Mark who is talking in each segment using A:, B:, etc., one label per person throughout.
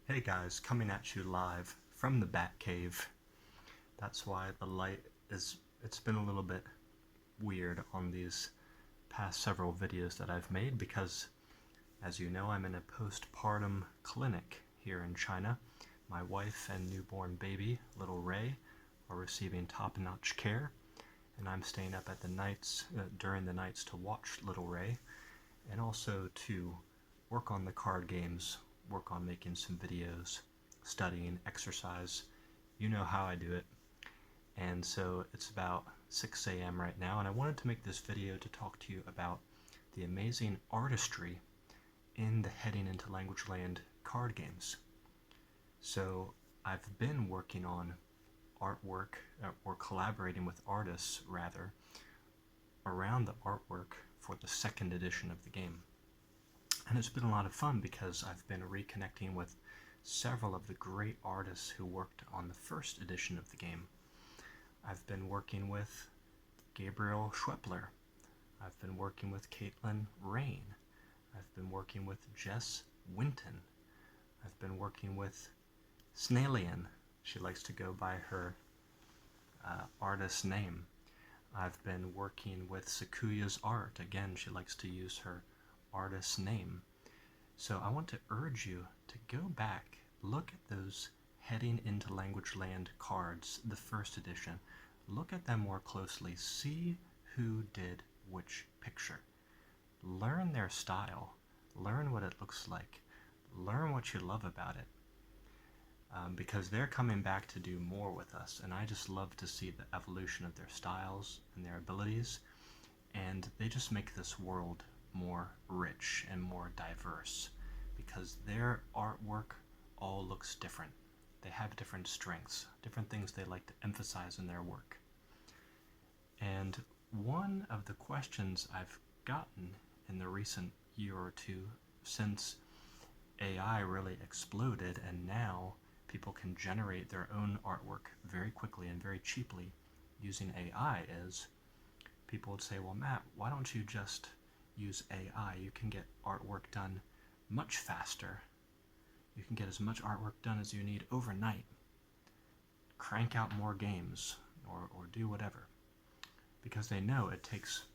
A: Hey guys, coming at you live from the Batcave. That's why the light it's been a little bit weird on these past several videos that I've made because, as you know, I'm in a postpartum clinic here in China. My wife and newborn baby, little Ray, are receiving top-notch care, and I'm staying up at the nights, during the nights to watch little Ray, and also to work on the card games, work on making some videos, studying, exercise. You know how I do it. And so it's about 6 a.m. right now, and I wanted to make this video to talk to you about the amazing artistry in the Heading into Language Land card games. So I've been working on artwork, or collaborating with artists rather, around the artwork for the second edition of the game. And it's been a lot of fun because I've been reconnecting with several of the great artists who worked on the first edition of the game. I've been working with Gabriel Schwepler. I've been working with Caitlin Rain. I've been working with Jess Winton. I've been working with Snailian. She likes to go by her artist name. I've been working with Sakuya's art. Again, she likes to use her artist's name. So I want to urge you to go back, look at those Heading into Language Land cards, the first edition. Look at them more closely. See who did which picture. Learn their style. Learn what it looks like. Learn what you love about it. Because they're coming back to do more with us, and I just love to see the evolution of their styles and their abilities, and they just make this world more rich and more diverse because their artwork all looks different. They have different strengths, different things they like to emphasize in their work. And one of the questions I've gotten in the recent year or two since AI really exploded and now people can generate their own artwork very quickly and very cheaply using AI is, people would say, well, Matt, why don't you just use AI? You can get artwork done much faster. You can get as much artwork done as you need overnight. Crank out more games or do whatever. Because they know it takes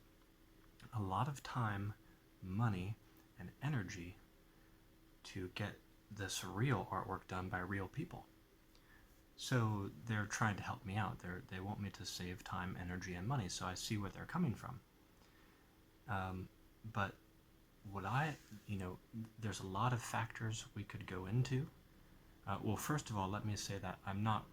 A: a lot of time, money, and energy to get this real artwork done by real people. So they're trying to help me out. They want me to save time, energy, and money, so I see where they're coming from. But there's a lot of factors we could go into. Well, first of all, let me say that I'm not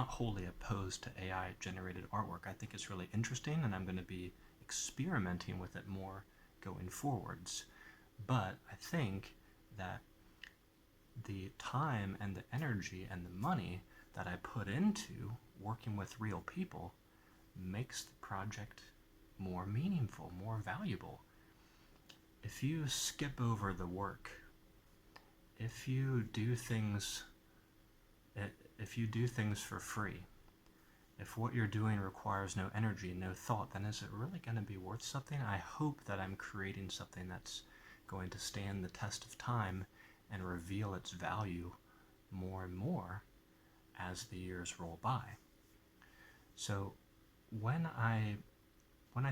A: wholly opposed to AI-generated artwork. I think it's really interesting, and I'm going to be experimenting with it more going forwards. But I think that the time and the energy and the money that I put into working with real people makes the project more meaningful, more valuable. If you skip over the work, if you do things for free, if what you're doing requires no energy, no thought, then is it really going to be worth something? I hope that I'm creating something that's going to stand the test of time and reveal its value more and more as the years roll by. So when I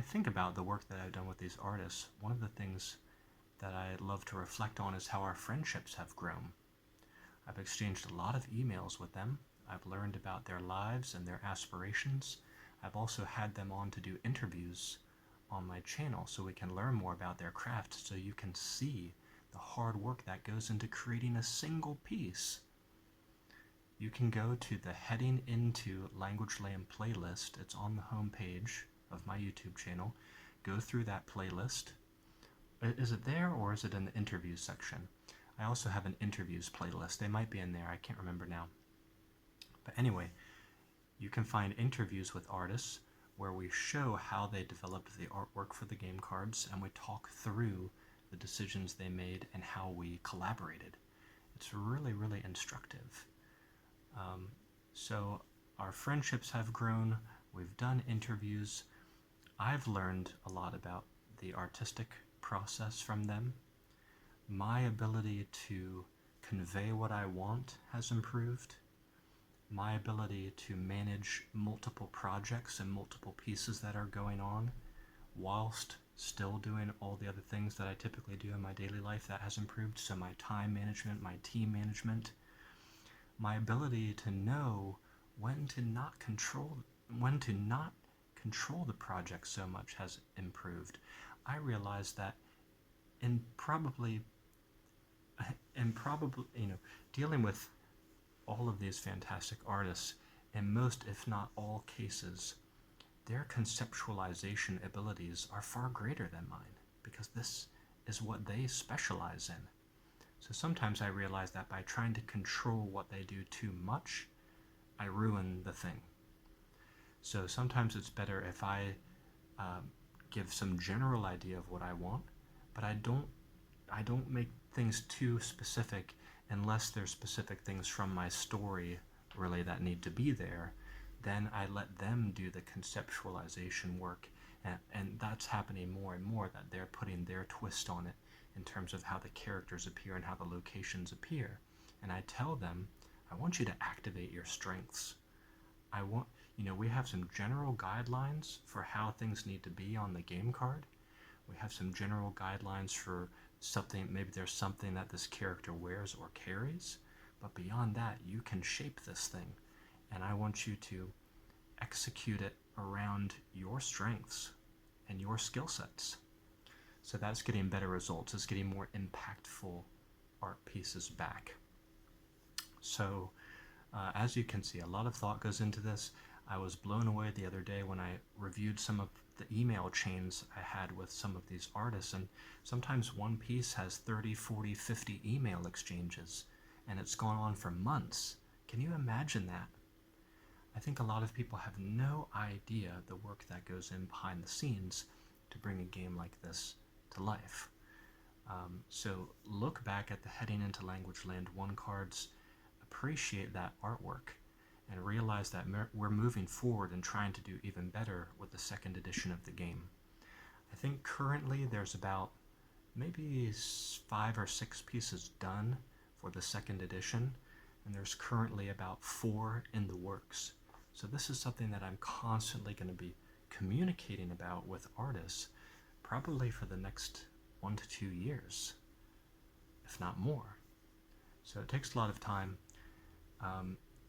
A: think about the work that I've done with these artists, one of the things that I love to reflect on is how our friendships have grown. I've exchanged a lot of emails with them. I've learned about their lives and their aspirations. I've also had them on to do interviews on my channel so we can learn more about their craft, so you can see the hard work that goes into creating a single piece. You can go to the Heading into Language Land playlist. It's on the home page of my YouTube channel. Go through that playlist. Is it there or is it in the interviews section? I also have an interviews playlist. They might be in there. I can't remember now. But anyway, you can find interviews with artists where we show how they developed the artwork for the game cards, and we talk through the decisions they made and how we collaborated. It's really, really instructive. So our friendships have grown. We've done interviews. I've learned a lot about the artistic process from them. My ability to convey what I want has improved. My ability to manage multiple projects and multiple pieces that are going on whilst still doing all the other things that I typically do in my daily life, that has improved. So my time management, my team management, my ability to know when to not control the project so much has improved. I realized that in probably dealing with all of these fantastic artists, in most if not all cases, their conceptualization abilities are far greater than mine, because this is what they specialize in. So sometimes I realize that by trying to control what they do too much, I ruin the thing. So sometimes it's better if I give some general idea of what I want, but I don't make things too specific unless there's specific things from my story really that need to be there. Then I let them do the conceptualization work, and that's happening more and more, that they're putting their twist on it in terms of how the characters appear and how the locations appear. And I tell them, I want you to activate your strengths. We have some general guidelines for how things need to be on the game card. We have some general guidelines for something, maybe there's something that this character wears or carries, but beyond that, you can shape this thing. And I want you to execute it around your strengths and your skill sets. So that's getting better results. It's getting more impactful art pieces back. So as you can see, a lot of thought goes into this. I was blown away the other day when I reviewed some of the email chains I had with some of these artists, and sometimes one piece has 30, 40, 50 email exchanges, and it's gone on for months. Can you imagine that? I think a lot of people have no idea the work that goes in behind the scenes to bring a game like this to life. So look back at the Heading into Language Land 1 cards, appreciate that artwork, and realize that we're moving forward and trying to do even better with the second edition of the game. I think currently there's about maybe 5 or 6 pieces done for the second edition, and there's currently about 4 in the works. So this is something that I'm constantly going to be communicating about with artists, probably for the next 1 to 2 years, if not more. So it takes a lot of time.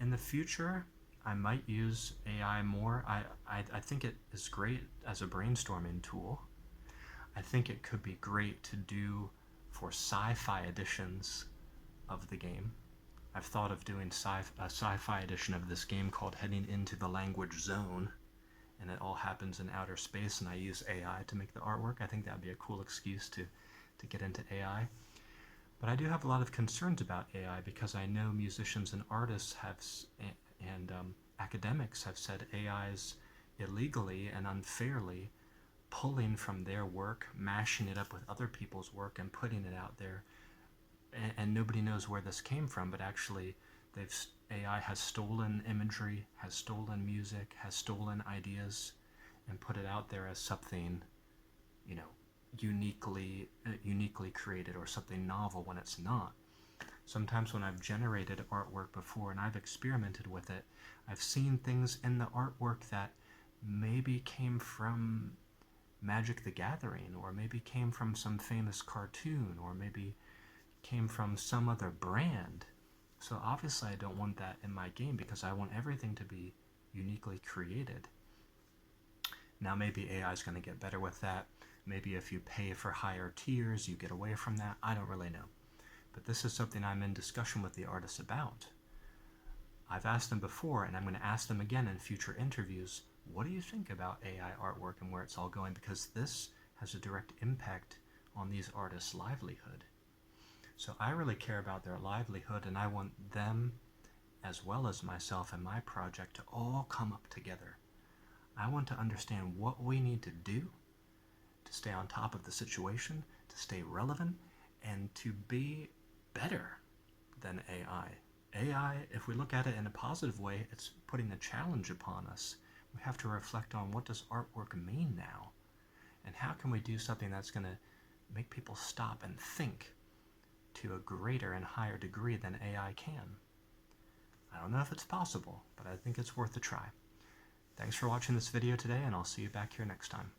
A: In the future, I might use AI more. I think it is great as a brainstorming tool. I think it could be great to do for sci-fi editions of the game. I've thought of doing a sci-fi edition of this game called Heading into the Language Zone, and it all happens in outer space, and I use AI to make the artwork. I think that would be a cool excuse to get into AI. But I do have a lot of concerns about AI, because I know musicians and artists and academics have said AI is illegally and unfairly pulling from their work, mashing it up with other people's work, and putting it out there. And nobody knows where this came from, but actually AI has stolen imagery, has stolen music, has stolen ideas, and put it out there as something, uniquely created or something novel when it's not. Sometimes when I've generated artwork before and I've experimented with it, I've seen things in the artwork that maybe came from Magic the Gathering, or maybe came from some famous cartoon, or maybe came from some other brand. So obviously I don't want that in my game, because I want everything to be uniquely created. Now maybe AI is going to get better with that. Maybe if you pay for higher tiers, you get away from that. I don't really know. But this is something I'm in discussion with the artists about. I've asked them before, and I'm going to ask them again in future interviews, what do you think about AI artwork and where it's all going? Because this has a direct impact on these artists' livelihood. So I really care about their livelihood, and I want them, as well as myself and my project, to all come up together. I want to understand what we need to do to stay on top of the situation, to stay relevant, and to be better than AI. AI, if we look at it in a positive way, it's putting a challenge upon us. We have to reflect on, what does artwork mean now? And how can we do something that's going to make people stop and think to a greater and higher degree than AI can. I don't know if it's possible, but I think it's worth a try. Thanks for watching this video today, and I'll see you back here next time.